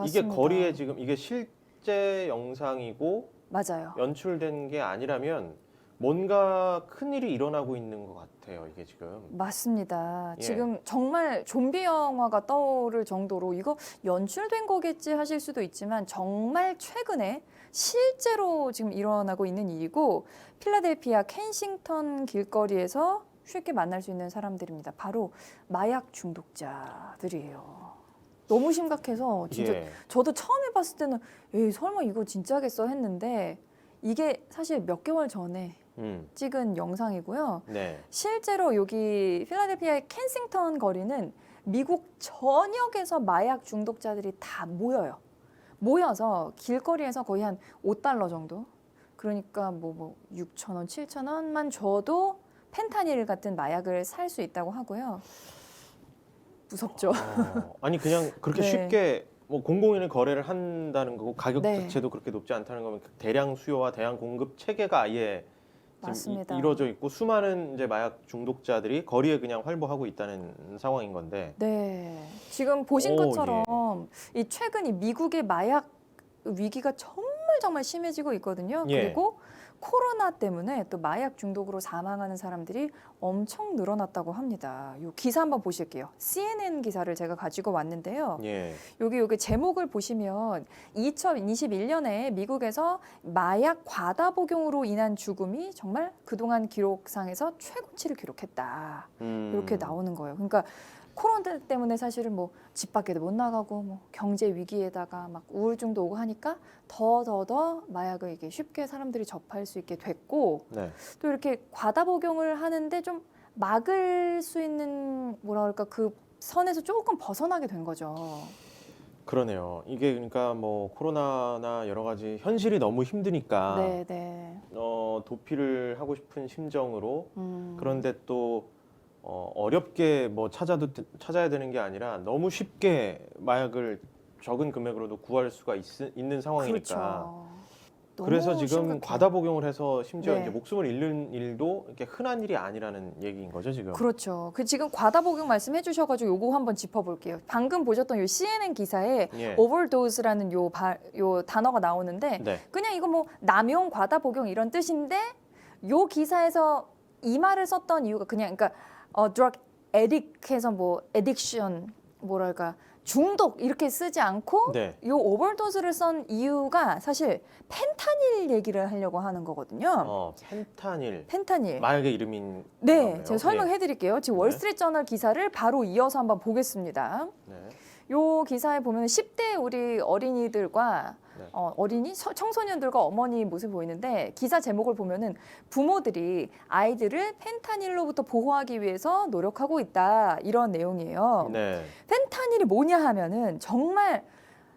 이게 맞습니다. 거리에 지금 이게 실제 영상이고 맞아요. 연출된 게 아니라면 뭔가 큰일이 일어나고 있는 것 같아요. 이게 지금. 맞습니다. 예. 지금 정말 좀비 영화가 떠오를 정도로 이거 연출된 거겠지 하실 수도 있지만 정말 최근에 실제로 지금 일어나고 있는 일이고 필라델피아 켄싱턴 길거리에서 쉽게 만날 수 있는 사람들입니다. 바로 마약 중독자들이에요. 너무 심각해서 진짜 예. 저도 처음에 봤을 때는 에이 설마 이거 진짜겠어 했는데 이게 사실 몇 개월 전에 찍은 영상이고요. 네. 실제로 여기 필라델피아의 켄싱턴 거리는 미국 전역에서 마약 중독자들이 다 모여요. 모여서 길거리에서 거의 한 $5 정도. 그러니까 뭐 6,000원, 7,000원만 줘도 펜타닐 같은 마약을 살 수 있다고 하고요. 무섭죠. 아니 그냥 그렇게 네. 쉽게 뭐 공공연히 거래를 한다는 거고 가격 네. 자체도 그렇게 높지 않다는 거면 대량 수요와 대량 공급 체계가 아예 지금 맞습니다. 이루어져 있고 수많은 이제 마약 중독자들이 거리에 그냥 활보하고 있다는 상황인 건데. 네. 지금 보신 오, 것처럼 이 최근 이 미국의 마약 위기가 정말 심해지고 있거든요. 예. 그리고 코로나 때문에 또 마약 중독으로 사망하는 사람들이 엄청 늘어났다고 합니다. 이 기사 한번 보실게요. CNN 기사를 제가 가지고 왔는데요. 예. 여기 제목을 보시면 2021년에 미국에서 마약 과다 복용으로 인한 죽음이 정말 그동안 기록상에서 최고치를 기록했다. 이렇게 나오는 거예요. 그러니까 코로나 때문에 사실은 뭐 집 밖에도 못 나가고 뭐 경제 위기에다가 막 우울증도 오고 하니까 더 마약을 이게 쉽게 사람들이 접할 수 있게 됐고 네. 또 이렇게 과다 복용을 하는데 좀 막을 수 있는 뭐라 그럴까 그 선에서 조금 벗어나게 된 거죠. 그러네요. 이게 그러니까 뭐 코로나나 여러 가지 현실이 너무 힘드니까 네. 도피를 하고 싶은 심정으로 그런데 또 어렵게 뭐 찾아야 되는 게 아니라 너무 쉽게 마약을 적은 금액으로도 구할 수가 있는 상황이니까. 그렇죠. 그래서 너무 지금 심각해요. 과다 복용을 해서 심지어 네. 이제 목숨을 잃는 일도 이렇게 흔한 일이 아니라는 얘기인 거죠, 지금. 그렇죠. 그 지금 과다 복용 말씀해 주셔가지고 요거 한번 짚어볼게요. 방금 보셨던 요 CNN 기사에 예. overdose라는 요 단어가 나오는데 네. 그냥 이거 뭐 남용, 과다 복용 이런 뜻인데 요 기사에서 이 말을 썼던 이유가 그냥 그러니까 drug addict해서 뭐 addiction 뭐랄까 중독 이렇게 쓰지 않고 네. 요 오버도스를 쓴 이유가 사실 펜타닐 얘기를 하려고 하는 거거든요. 펜타닐. 펜타닐. 마약의 이름인 네, 건가요? 제가 설명해 드릴게요. 지금 네. 월스트리트저널 기사를 바로 이어서 한번 보겠습니다. 네. 요 기사에 보면 10대 우리 어린이들과 네. 청소년들과 어머니 모습이 보이는데 기사 제목을 보면은 부모들이 아이들을 펜타닐로부터 보호하기 위해서 노력하고 있다 이런 내용이에요. 네. 펜타닐이 뭐냐 하면은 정말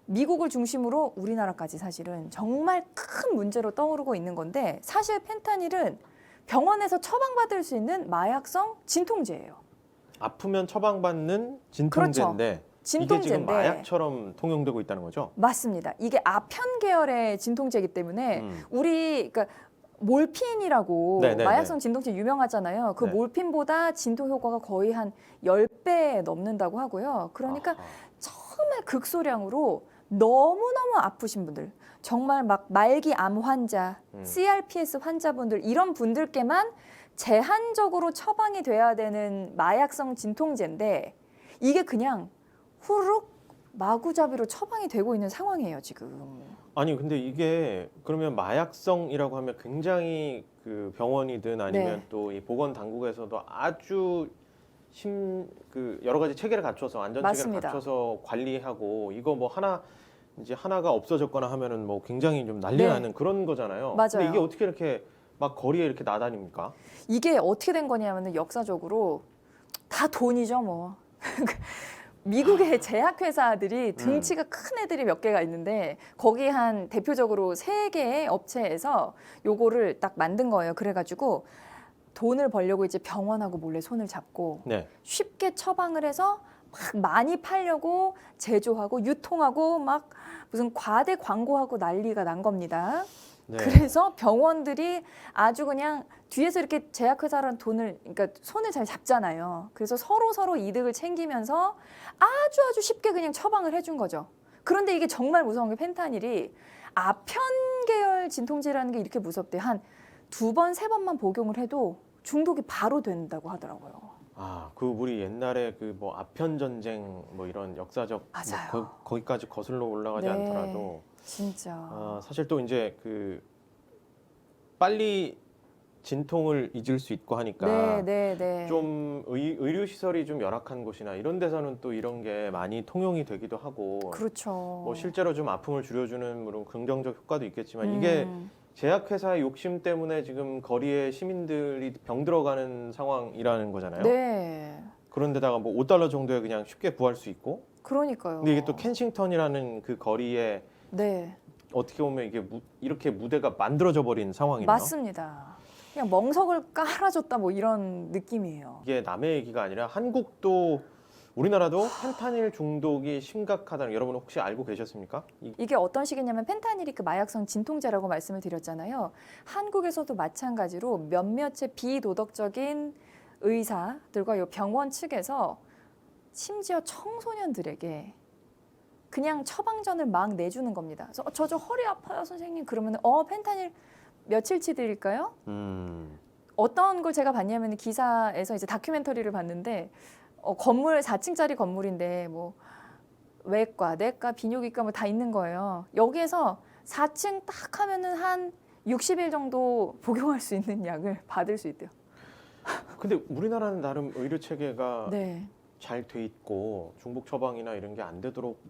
미국을 중심으로 우리나라까지 사실은 정말 큰 문제로 떠오르고 있는 건데 사실 펜타닐은 병원에서 처방받을 수 있는 마약성 진통제예요. 아프면 처방받는 진통제인데 그렇죠. 진통제인데 이게 지금 마약처럼 통용되고 있다는 거죠? 맞습니다. 이게 아편 계열의 진통제이기 때문에 우리 그러니까 몰핀이라고 네네네. 마약성 진통제 유명하잖아요. 그 네. 몰핀보다 진통 효과가 거의 한 10배 넘는다고 하고요. 그러니까 아하. 정말 극소량으로 너무너무 아프신 분들, 정말 막 말기 암 환자, CRPS 환자분들 이런 분들께만 제한적으로 처방이 돼야 되는 마약성 진통제인데 이게 그냥 후루룩 마구잡이로 처방이 되고 있는 상황이에요, 지금. 아니 근데 이게 그러면 마약성이라고 하면 굉장히 그 병원이든 아니면 네. 또 이 보건 당국에서도 아주 그 여러 가지 체계를 갖춰서 안전 체계를 맞습니다. 갖춰서 관리하고 이거 뭐 하나가 없어졌거나 하면은 뭐 굉장히 좀 난리 네. 나는 그런 거잖아요. 맞아요. 근데 이게 어떻게 이렇게 막 거리에 이렇게 나다닙니까? 이게 어떻게 된 거냐면 역사적으로 다 돈이죠, 뭐. 미국의 제약회사들이 등치가 큰 애들이 몇 개가 있는데 거기 한 대표적으로 3개의 업체에서 요거를 딱 만든 거예요. 그래가지고 돈을 벌려고 이제 병원하고 몰래 손을 잡고 네. 쉽게 처방을 해서 막 많이 팔려고 제조하고 유통하고 막 무슨 과대 광고하고 난리가 난 겁니다. 네. 그래서 병원들이 아주 그냥 뒤에서 이렇게 제약회사랑 그러니까 손을 잘 잡잖아요. 그래서 서로 이득을 챙기면서 아주 쉽게 그냥 처방을 해준 거죠. 그런데 이게 정말 무서운 게 펜타닐이 아편 계열 진통제라는 게 이렇게 무섭대요. 한 2번, 3번만 복용을 해도 중독이 바로 된다고 하더라고요. 아, 그 우리 옛날에 그 뭐 아편 전쟁 뭐 이런 역사적 맞아요. 뭐 거기까지 거슬러 올라가지 네. 않더라도 진짜. 사실 또 이제 그 빨리 진통을 잊을 수 있고 하니까 네, 네, 네. 좀 의료 시설이 좀 열악한 곳이나 이런 데서는 또 이런 게 많이 통용이 되기도 하고 그렇죠. 뭐 실제로 좀 아픔을 줄여주는 물론 긍정적 효과도 있겠지만 이게 제약회사의 욕심 때문에 지금 거리에 시민들이 병들어가는 상황이라는 거잖아요. 네. 그런데다가 뭐 $5 정도에 그냥 쉽게 구할 수 있고. 그러니까요. 근데 이게 또 켄싱턴이라는 그 거리에 네. 어떻게 보면 이게 이렇게 무대가 만들어져 버린 상황이네요. 맞습니다. 그냥 멍석을 깔아줬다 뭐 이런 느낌이에요. 이게 남의 얘기가 아니라 한국도 우리나라도 펜타닐 중독이 심각하다는 여러분 혹시 알고 계셨습니까? 이게 어떤 식이냐면 펜타닐이 그 마약성 진통제라고 말씀을 드렸잖아요. 한국에서도 마찬가지로 몇몇의 비도덕적인 의사들과 요 병원 측에서 심지어 청소년들에게 그냥 처방전을 막 내주는 겁니다. 그래서 저 허리 아파요 선생님 그러면 펜타닐 며칠치 드릴까요? 어떤 걸 제가 봤냐면 기사에서 이제 다큐멘터리를 봤는데 건물 4층짜리 건물인데 뭐 외과, 내과, 비뇨기과 뭐 다 있는 거예요. 여기에서 4층 딱 하면은 한 60일 정도 복용할 수 있는 약을 받을 수 있대요. 근데 우리나라는 나름 의료 체계가 네. 잘 돼 있고 중복 처방이나 이런 게 안 되도록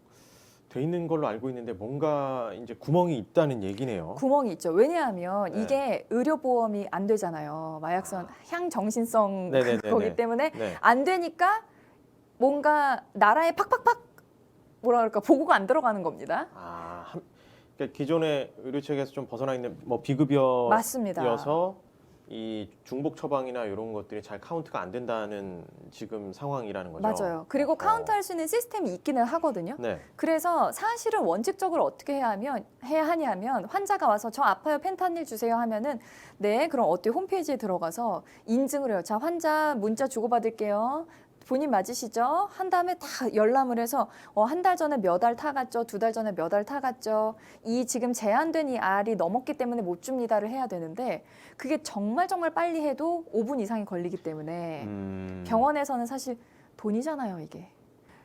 돼 있는 걸로 알고 있는데 뭔가 이제 구멍이 있다는 얘기네요. 구멍이 있죠. 왜냐하면 네. 이게 의료보험이 안 되잖아요. 마약성 향정신성 네네네네. 거기 때문에 네. 안 되니까 뭔가 나라에 팍팍팍 뭐라 그럴까 보고가 안 들어가는 겁니다. 그러니까 기존의 의료 체계에서 좀 벗어나 있는 뭐 비급여여서 맞습니다. 이 중복 처방이나 이런 것들이 잘 카운트가 안 된다는 지금 상황이라는 거죠. 맞아요. 그리고 카운트할 수 있는 시스템이 있기는 하거든요. 네. 그래서 사실은 원칙적으로 어떻게 해야 하냐면 환자가 와서 저 아파요 펜타닐 주세요 하면은 네 그럼 어떻게 홈페이지에 들어가서 인증을 해요. 자 환자 문자 주고받을게요. 본인 맞으시죠? 한 다음에 다 열람을 해서 한 달 전에 몇 알 타갔죠? 2달 전에 몇 알 타갔죠? 이 지금 제한된 이 알이 넘었기 때문에 못 줍니다를 해야 되는데 그게 정말 빨리 해도 5분 이상이 걸리기 때문에 병원에서는 사실 돈이잖아요, 이게.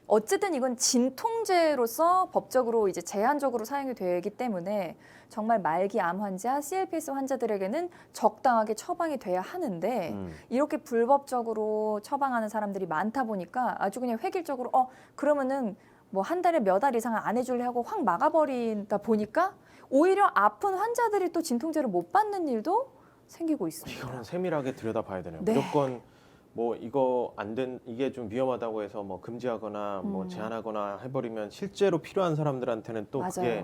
어쨌든 이건 진통제로서 법적으로 이제 제한적으로 사용이 되기 때문에 정말 말기 암 환자, CLPS 환자들에게는 적당하게 처방이 돼야 하는데 이렇게 불법적으로 처방하는 사람들이 많다 보니까 아주 그냥 획일적으로 그러면은 뭐 한 달에 몇 알 이상 안 해줄래 하고 확 막아버린다 보니까 오히려 아픈 환자들이 또 진통제를 못 받는 일도 생기고 있습니다. 이거는 세밀하게 들여다봐야 되네요. 네. 무조건 뭐 이거 이게 좀 위험하다고 해서 뭐 금지하거나 뭐 음. 제한하거나 해버리면 실제로 필요한 사람들한테는 또 그게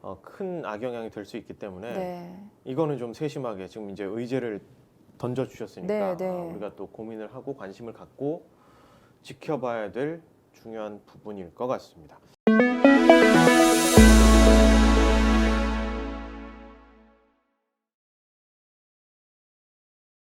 맞아요. 큰 악영향이 될 수 있기 때문에 네. 이거는 좀 세심하게 지금 이제 의제를 던져주셨으니까 네, 네. 우리가 또 고민을 하고 관심을 갖고 지켜봐야 될 중요한 부분일 것 같습니다.